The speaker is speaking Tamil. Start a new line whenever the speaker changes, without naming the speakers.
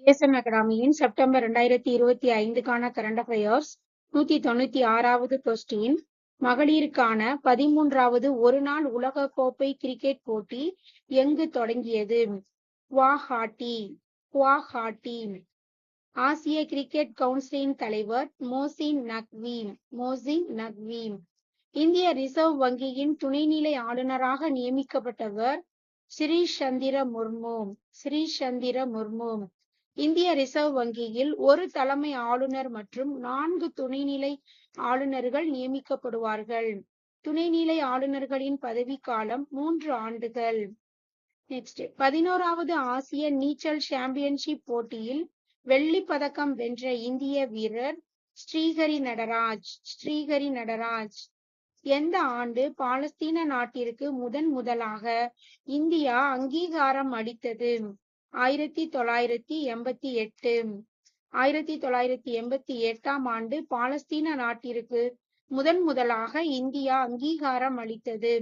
பிஎஸ்எம் அகாடமியின் செப்டம்பர் 2025க்கான கரண்ட் அஃபேர்ஸ் 196வது கொஸ்டின். மகளிருக்கான 13வது ஒருநாள் உலகக்கோப்பை கிரிக்கெட் போட்டி எங்கு தொடங்கியது? குவாஹாட்டி. ஆசிய கிரிக்கெட் கவுன்சிலின் தலைவர் மோசின் நக்வி. இந்திய ரிசர்வ் வங்கியின் துணைநிலை ஆளுநராக நியமிக்கப்பட்டவர் ஸ்ரீஷ் சந்திர முர்மு. இந்திய ரிசர்வ் வங்கியில் ஒரு தலைமை ஆளுநர் மற்றும் 4 துணைநிலை ஆளுநர்கள் நியமிக்கப்படுவார்கள். துணைநிலை ஆளுநர்களின் பதவிக்காலம் 3 ஆண்டுகள். 11வது ஆசிய நீச்சல் சாம்பியன்ஷிப் போட்டியில் வெள்ளிப் பதக்கம் வென்ற இந்திய வீரர் ஸ்ரீஹரி நடராஜ். எந்த ஆண்டு பாலஸ்தீன நாட்டிற்கு முதலாக இந்தியா அங்கீகாரம் அளித்தது? 1988. 1988ஆம் ஆண்டு பாலஸ்தீன நாட்டிற்கு முதலாக இந்தியா அங்கீகாரம் அளித்தது.